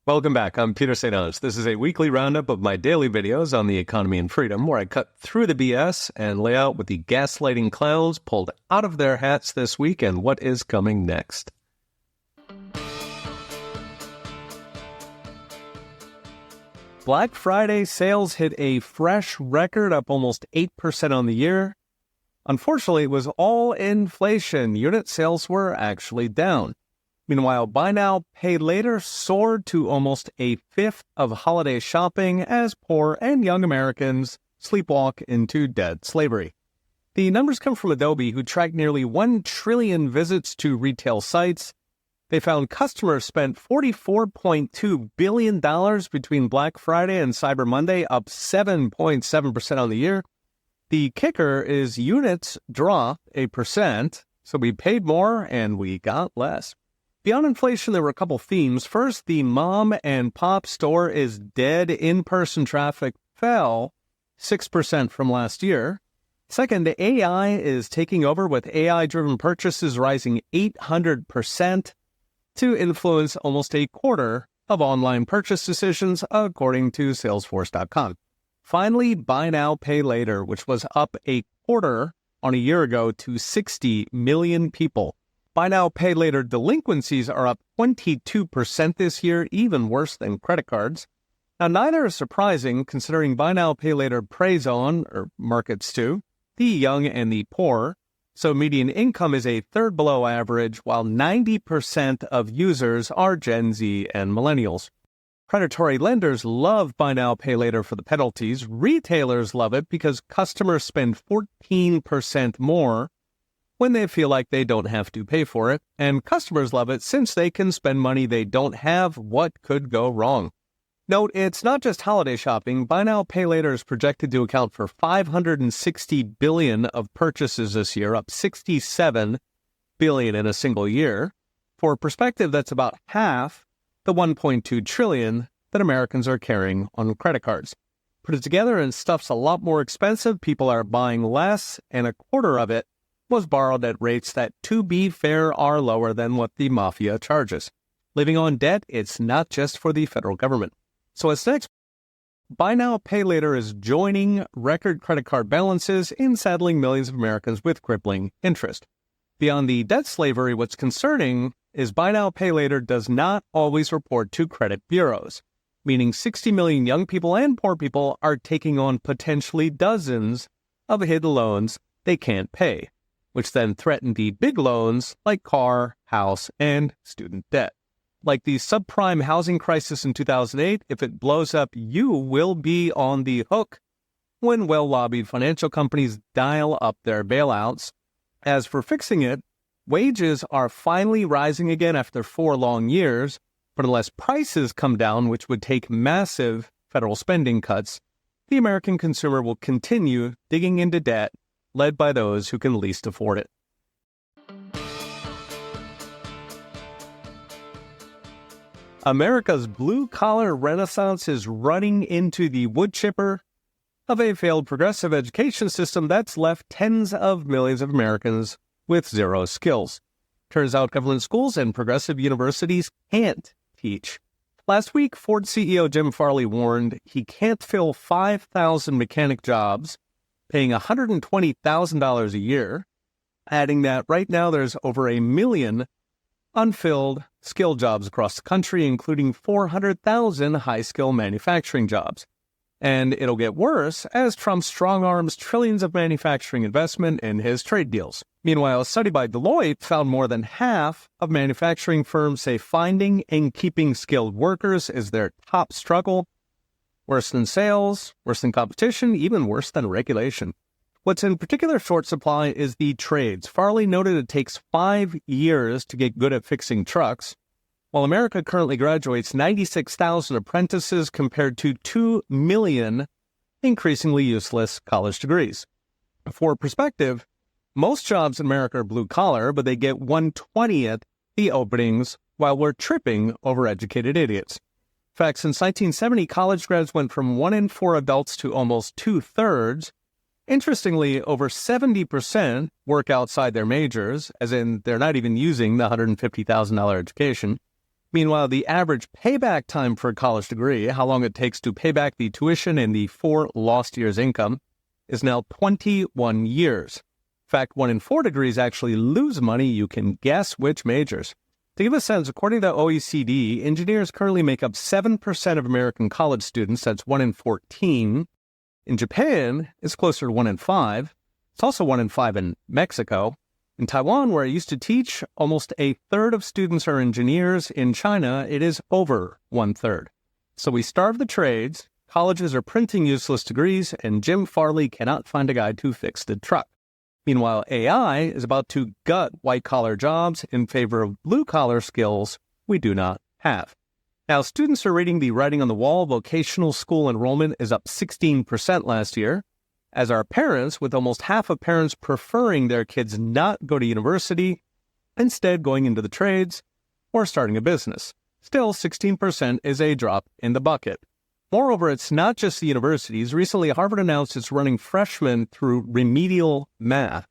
Welcome back. I'm Peter St. Onge. This is a weekly roundup of my daily videos on the economy and freedom, where I cut through the BS and lay out what the gaslighting clowns pulled out of their hats this week and what is coming next. Black Friday sales hit a fresh record, up almost 8% on the year. Unfortunately, it was all inflation. Unit sales were actually down. Meanwhile, buy now, pay later soared to almost a fifth of holiday shopping as poor and young Americans sleepwalk into debt slavery. The numbers come from Adobe, who tracked nearly 1 trillion visits to retail sites. They found customers spent $44.2 billion between Black Friday and Cyber Monday, up 7.7% on the year. The kicker is units dropped 8%, so we paid more and we got less. Beyond inflation, there were a couple themes. First, the mom and pop store is dead. In-person traffic fell 6% from last year. Second, AI is taking over, with AI-driven purchases rising 800% to influence almost a quarter of online purchase decisions, according to Salesforce.com. Finally, buy now, pay later, which was up a quarter on a year ago to 60 million people. Buy now, pay later delinquencies are up 22% this year, even worse than credit cards. Now, neither is surprising, considering buy now, pay later preys on, or markets to, the young and the poor. So median income is a third below average, while 90% of users are Gen Z and millennials. Predatory lenders love buy now, pay later for the penalties. Retailers love it because customers spend 14% more when they feel like they don't have to pay for it, and customers love it since they can spend money they don't have. What could go wrong? Note, it's not just holiday shopping. Buy now, pay later is projected to account for $560 billion of purchases this year, up $67 billion in a single year. For perspective, that's about half the $1.2 trillion that Americans are carrying on credit cards. Put it together and stuff's a lot more expensive. People are buying less, and a quarter of it was borrowed at rates that, to be fair, are lower than what the mafia charges. Living on debt, it's not just for the federal government. So what's next? Buy now, pay later is joining record credit card balances in saddling millions of Americans with crippling interest. Beyond the debt slavery, what's concerning is buy now, pay later does not always report to credit bureaus, meaning 60 million young people and poor people are taking on potentially dozens of hidden loans they can't pay, which then threaten the big loans like car, house, and student debt. Like the subprime housing crisis in 2008, if it blows up, you will be on the hook when well-lobbied financial companies dial up their bailouts. As for fixing it, wages are finally rising again after 4 long years, but unless prices come down, which would take massive federal spending cuts, the American consumer will continue digging into debt, led by those who can least afford it. America's blue-collar renaissance is running into the wood chipper of a failed progressive education system that's left tens of millions of Americans with zero skills. Turns out government schools and progressive universities can't teach. Last week, Ford CEO Jim Farley warned he can't fill 5,000 mechanic jobs paying $120,000 a year, adding that right now there's over 1 million unfilled skill jobs across the country, including 400,000 high-skill manufacturing jobs. And it'll get worse as Trump strong-arms trillions of manufacturing investment in his trade deals. Meanwhile, a study by Deloitte found more than half of manufacturing firms say finding and keeping skilled workers is their top struggle. Worse than sales, worse than competition, even worse than regulation. What's in particular short supply is the trades. Farley noted it takes 5 years to get good at fixing trucks, while America currently graduates 96,000 apprentices compared to 2 million increasingly useless college degrees. For perspective, most jobs in America are blue-collar, but they get 1/20th the openings, while we're tripping over educated idiots. In fact, since 1970, college grads went from 1 in 4 adults to almost 2/3. Interestingly, over 70% work outside their majors, as in they're not even using the $150,000 education. Meanwhile, the average payback time for a college degree, how long it takes to pay back the tuition and the 4 lost years' income, is now 21 years. In fact, 1 in 4 degrees actually lose money. You can guess which majors. To give a sense, according to the OECD, engineers currently make up 7% of American college students. That's 1 in 14. In Japan, it's closer to 1 in 5. It's also 1 in 5 in Mexico. In Taiwan, where I used to teach, almost a third of students are engineers. In China, it is over 1/3. So we starve the trades, colleges are printing useless degrees, and Jim Farley cannot find a guy to fix the truck. Meanwhile, AI is about to gut white-collar jobs in favor of blue-collar skills we do not have. Now, students are reading the writing on the wall. Vocational school enrollment is up 16% last year, as are parents, with almost half of parents preferring their kids not go to university, instead going into the trades or starting a business. Still, 16% is a drop in the bucket. Moreover, it's not just the universities. Recently, Harvard announced it's running freshmen through remedial math.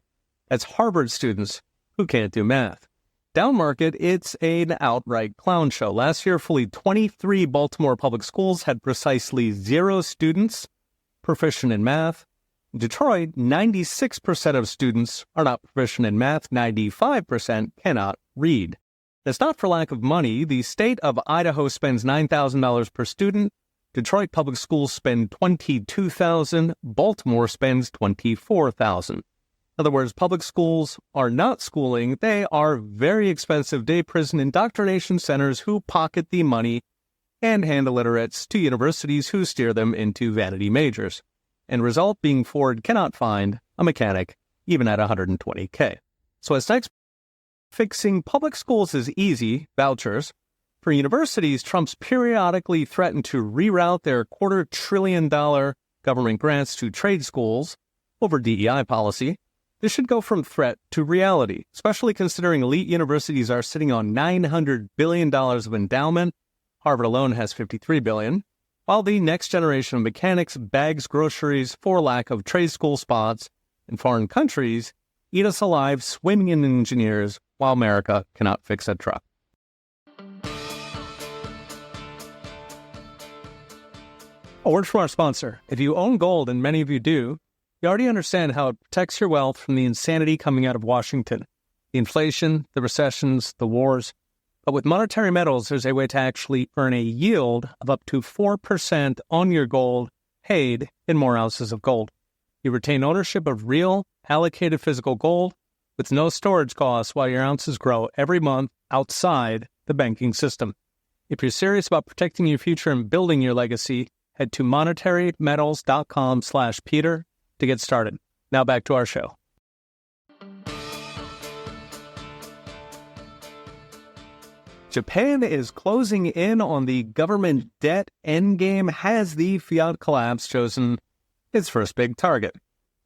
That's Harvard students who can't do math. Down market, it's an outright clown show. Last year, fully 23 Baltimore public schools had precisely 0 students proficient in math. In Detroit, 96% of students are not proficient in math. 95% cannot read. That's not for lack of money. The state of Idaho spends $9,000 per student. Detroit public schools spend $22,000. Baltimore spends $24,000. In other words, public schools are not schooling. They are very expensive day prison indoctrination centers who pocket the money and hand illiterates to universities who steer them into vanity majors. End result being Ford cannot find a mechanic even at $120K. So as next, fixing public schools is easy, vouchers. For universities, Trump's periodically threatened to reroute their $250 billion government grants to trade schools over DEI policy. This should go from threat to reality, especially considering elite universities are sitting on $900 billion of endowment. Harvard alone has $53 billion, while the next generation of mechanics bags groceries for lack of trade school spots in foreign countries, eat us alive swimming in engineers while America cannot fix a truck. A word from our sponsor. If you own gold, and many of you do, you already understand how it protects your wealth from the insanity coming out of Washington. The inflation, the recessions, the wars. But with monetary metals, there's a way to actually earn a yield of up to 4% on your gold, paid in more ounces of gold. You retain ownership of real, allocated physical gold with no storage costs while your ounces grow every month outside the banking system. If you're serious about protecting your future and building your legacy, head to monetarymetals.com/Peter to get started. Now back to our show. Japan is closing in on the government debt endgame. Has the fiat collapse chosen its first big target?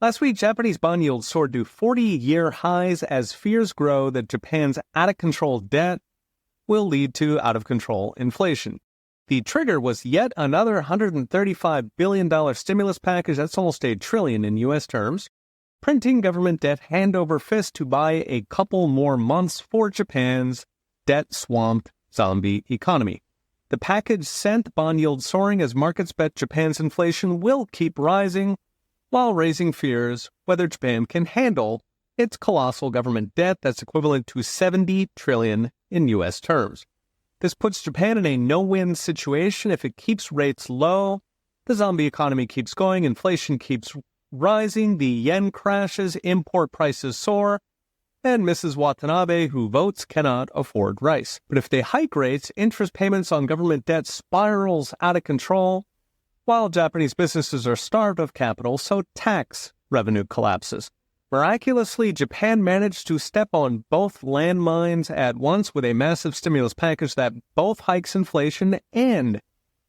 Last week, Japanese bond yields soared to 40-year highs as fears grow that Japan's out-of-control debt will lead to out-of-control inflation. The trigger was yet another $135 billion stimulus package. That's almost $1 trillion in U.S. terms. Printing government debt hand over fist to buy a couple more months for Japan's debt-swamped zombie economy. The package sent bond yields soaring as markets bet Japan's inflation will keep rising, while raising fears whether Japan can handle its colossal government debt that's equivalent to $70 trillion in U.S. terms. This puts Japan in a no-win situation. If it keeps rates low, the zombie economy keeps going, inflation keeps rising, the yen crashes, import prices soar, and Mrs. Watanabe, who votes, cannot afford rice. But if they hike rates, interest payments on government debt spirals out of control, while Japanese businesses are starved of capital, so tax revenue collapses. Miraculously, Japan managed to step on both landmines at once with a massive stimulus package that both hikes inflation and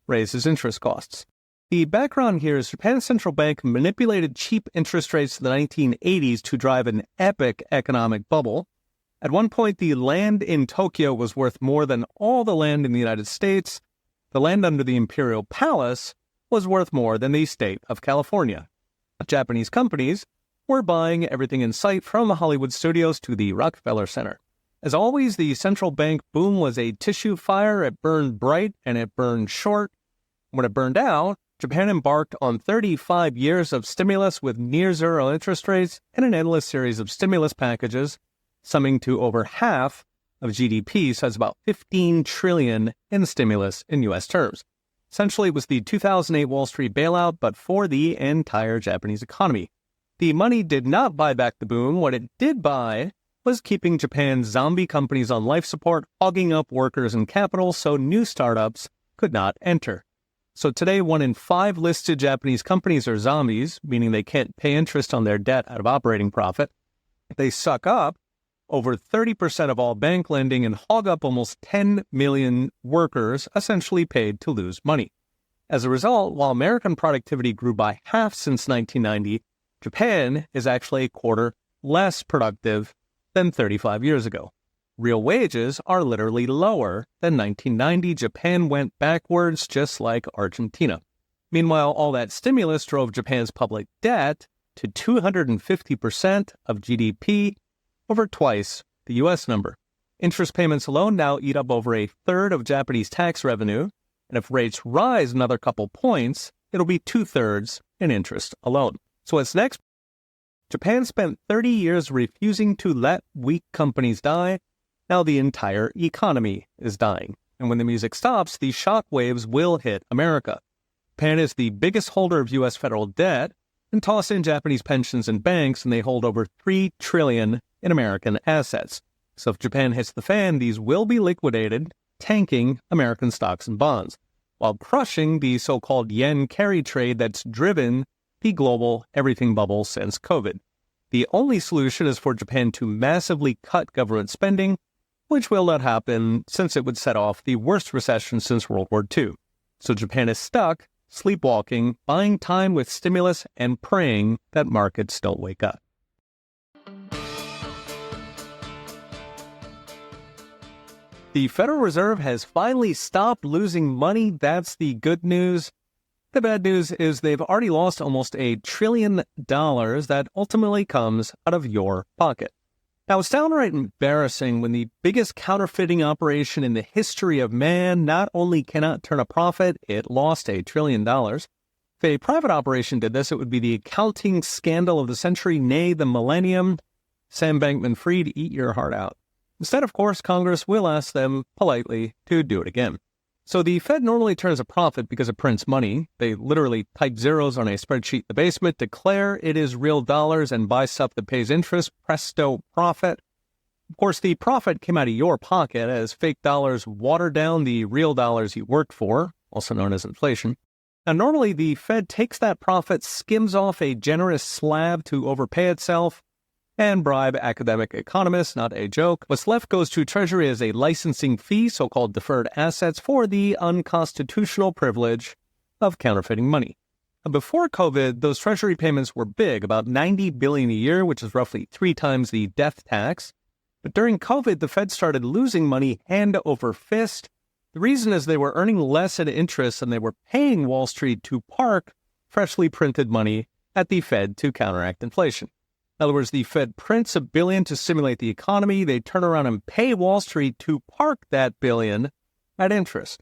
raises interest costs. The background here is Japan's central bank manipulated cheap interest rates in the 1980s to drive an epic economic bubble. At one point, the land in Tokyo was worth more than all the land in the United States. The land under the Imperial Palace was worth more than the state of California. Japanese companies were buying everything in sight from Hollywood studios to the Rockefeller Center. As always, the central bank boom was a tissue fire. It burned bright and it burned short. When it burned out, Japan embarked on 35 years of stimulus with near-zero interest rates and an endless series of stimulus packages, summing to over half of GDP, so that's about $15 trillion in stimulus in U.S. terms. Essentially, it was the 2008 Wall Street bailout, but for the entire Japanese economy. The money did not buy back the boom. What it did buy was keeping Japan's zombie companies on life support, hogging up workers and capital so new startups could not enter. So today, 1 in 5 listed Japanese companies are zombies, meaning they can't pay interest on their debt out of operating profit. They suck up over 30% of all bank lending and hog up almost 10 million workers, essentially paid to lose money. As a result, while American productivity grew by half since 1990, Japan is actually a quarter less productive than 35 years ago. Real wages are literally lower than 1990. Japan went backwards just like Argentina. Meanwhile, all that stimulus drove Japan's public debt to 250% of GDP, over twice the U.S. number. Interest payments alone now eat up over a third of Japanese tax revenue, and if rates rise another couple points, it'll be 2/3 in interest alone. So what's next? Japan spent 30 years refusing to let weak companies die. Now the entire economy is dying. And when the music stops, the shock waves will hit America. Japan is the biggest holder of U.S. federal debt, and toss in Japanese pensions and banks, and they hold over $3 trillion in American assets. So if Japan hits the fan, these will be liquidated, tanking American stocks and bonds, while crushing the so-called yen carry trade that's driven the global everything bubble since COVID. The only solution is for Japan to massively cut government spending, which will not happen since it would set off the worst recession since World War II. So Japan is stuck, sleepwalking, buying time with stimulus, and praying that markets don't wake up. The Federal Reserve has finally stopped losing money. That's the good news. The bad news is they've already lost almost $1 trillion that ultimately comes out of your pocket. Now, it's downright embarrassing when the biggest counterfeiting operation in the history of man not only cannot turn a profit, it lost $1 trillion. If a private operation did this, it would be the accounting scandal of the century, nay, the millennium. Sam Bankman-Fried, eat your heart out. Instead, of course, Congress will ask them politely to do it again. So the Fed normally turns a profit because it prints money. They literally type zeros on a spreadsheet in the basement, declare it is real dollars, and buy stuff that pays interest. Presto, profit. Of course, the profit came out of your pocket as fake dollars water down the real dollars you worked for, also known as inflation. Now, normally the Fed takes that profit, skims off a generous slab to overpay itself, and bribe academic economists, not a joke. What's left goes to Treasury as a licensing fee, so-called deferred assets, for the unconstitutional privilege of counterfeiting money. Now, before COVID, those Treasury payments were big, about $90 billion a year, which is roughly 3 times the death tax. But during COVID, the Fed started losing money hand over fist. The reason is they were earning less in interest and they were paying Wall Street to park freshly printed money at the Fed to counteract inflation. In other words, the Fed prints $1 billion to stimulate the economy. They turn around and pay Wall Street to park that billion at interest,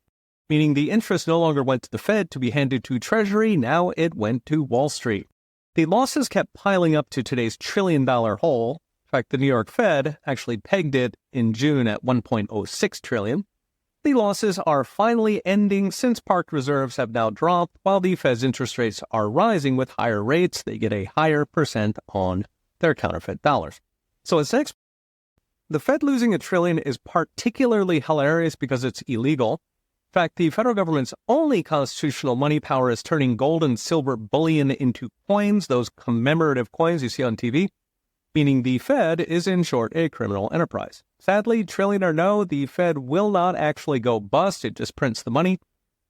meaning the interest no longer went to the Fed to be handed to Treasury. Now it went to Wall Street. The losses kept piling up to today's $1 trillion hole. In fact, the New York Fed actually pegged it in June at $1.06 trillion. The losses are finally ending since parked reserves have now dropped. While the Fed's interest rates are rising with higher rates, they get a higher percent on their counterfeit dollars. So as next, the Fed losing $1 trillion is particularly hilarious because it's illegal. In fact, the federal government's only constitutional money power is turning gold and silver bullion into coins, those commemorative coins you see on TV, meaning the Fed is, in short, a criminal enterprise. Sadly, trillion or no, the Fed will not actually go bust. It just prints the money.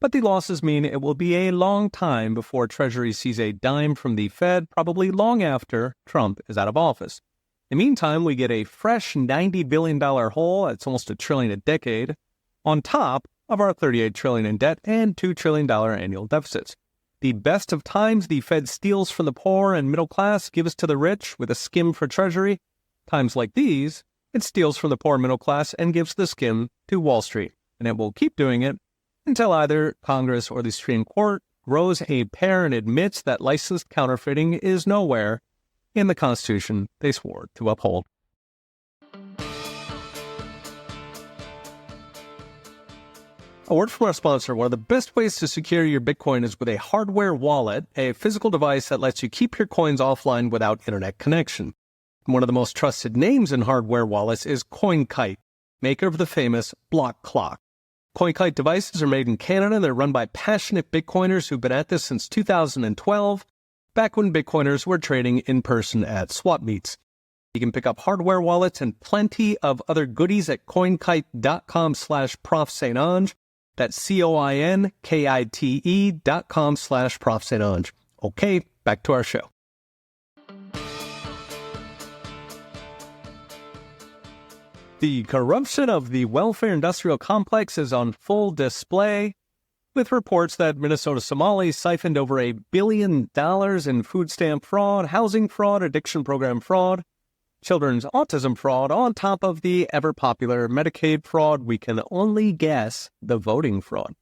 But the losses mean it will be a long time before Treasury sees a dime from the Fed, probably long after Trump is out of office. In the meantime, we get a fresh $90 billion hole, that's almost $1 trillion a decade, on top of our $38 trillion in debt and $2 trillion annual deficits. The best of times, the Fed steals from the poor and middle class, gives to the rich with a skim for Treasury. Times like these It steals from the poor middle class and gives the skim to Wall Street, and it will keep doing it until either Congress or the Supreme Court grows a pair and admits that licensed counterfeiting is nowhere in the Constitution they swore to uphold. A word from our sponsor. One of the best ways to secure your Bitcoin is with a hardware wallet, a physical device that lets you keep your coins offline without internet connection. One of the most trusted names in hardware wallets is CoinKite, maker of the famous block clock. CoinKite devices are made in Canada and they're run by passionate Bitcoiners who've been at this since 2012, back when Bitcoiners were trading in person at swap meets. You can pick up hardware wallets and plenty of other goodies at coinkite.com/ProfSaintAnge. That's CoinKite.com/ProfSaintAnge. Okay, back to our show. The corruption of the welfare industrial complex is on full display, with reports that Minnesota Somalis siphoned over $1 billion in food stamp fraud, housing fraud, addiction program fraud, children's autism fraud, on top of the ever-popular Medicaid fraud. We can only guess the voting fraud.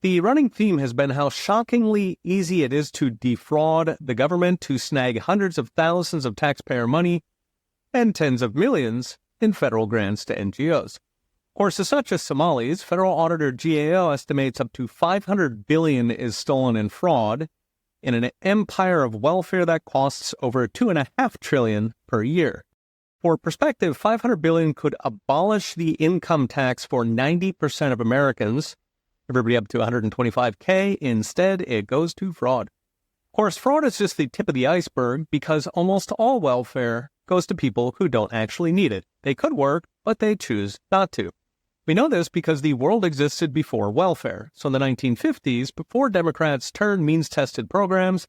The running theme has been how shockingly easy it is to defraud the government, to snag hundreds of thousands of taxpayer money and tens of millions in federal grants to NGOs. Of course, it's not just Somalis. Federal auditor GAO estimates up to $500 billion is stolen in fraud in an empire of welfare that costs over $2.5 trillion per year. For perspective, $500 billion could abolish the income tax for 90% of Americans, everybody up to $125K. Instead, it goes to fraud. Of course, fraud is just the tip of the iceberg because almost all welfare goes to people who don't actually need it. They could work, but they choose not to. We know this because the world existed before welfare. So in the 1950s, before Democrats turned means-tested programs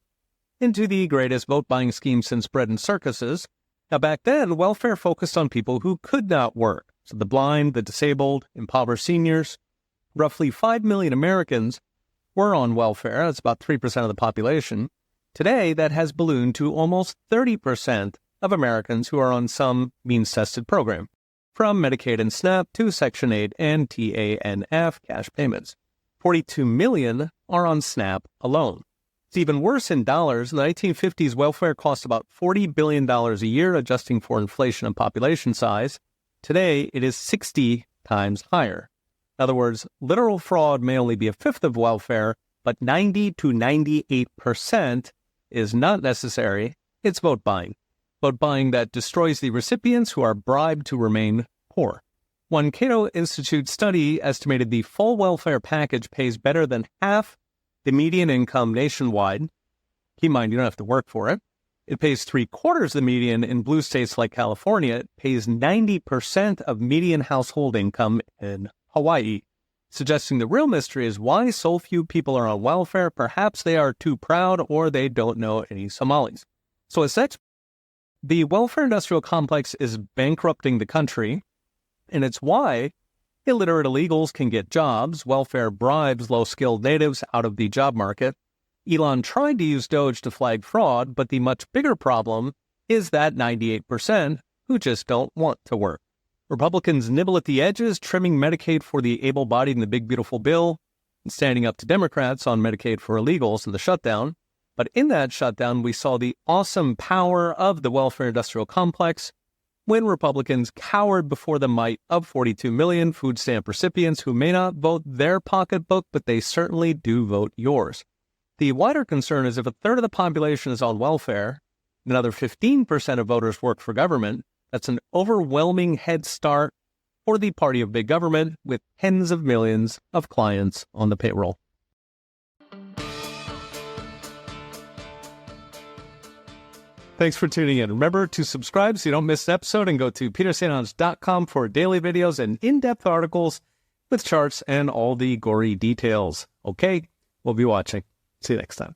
into the greatest vote-buying scheme since bread and circuses, now back then, welfare focused on people who could not work. So the blind, the disabled, impoverished seniors. Roughly 5 million Americans were on welfare. That's about 3% of the population. Today, that has ballooned to almost 30% of Americans who are on some means-tested program, from Medicaid and SNAP to Section 8 and TANF cash payments. 42 million are on SNAP alone. It's even worse in dollars. In the 1950s, welfare cost about $40 billion a year, adjusting for inflation and population size. Today, it is 60 times higher. In other words, literal fraud may only be a fifth of welfare, but 90 to 98% is not necessary. It's vote buying. Vote buying that destroys the recipients who are bribed to remain poor. One Cato Institute study estimated the full welfare package pays better than half the median income nationwide. Keep in mind, you don't have to work for it. It pays 3/4 the median in blue states like California. It pays 90% of median household income in Hawaii, suggesting the real mystery is why so few people are on welfare. Perhaps they are too proud or they don't know any Somalis. So as such, the welfare industrial complex is bankrupting the country, and it's why illiterate illegals can get jobs. Welfare bribes low-skilled natives out of the job market. Elon tried to use Doge to flag fraud, but the much bigger problem is that 98% who just don't want to work. Republicans nibble at the edges, trimming Medicaid for the able-bodied in the big, beautiful bill, and standing up to Democrats on Medicaid for illegals in the shutdown. But in that shutdown, we saw the awesome power of the welfare industrial complex when Republicans cowered before the might of 42 million food stamp recipients who may not vote their pocketbook, but they certainly do vote yours. The wider concern is if a third of the population is on welfare, another 15% of voters work for government, that's an overwhelming head start for the party of big government with tens of millions of clients on the payroll. Thanks for tuning in. Remember to subscribe so you don't miss an episode, and go to petersaintange.com for daily videos and in-depth articles with charts and all the gory details. Okay, we'll be watching. See you next time.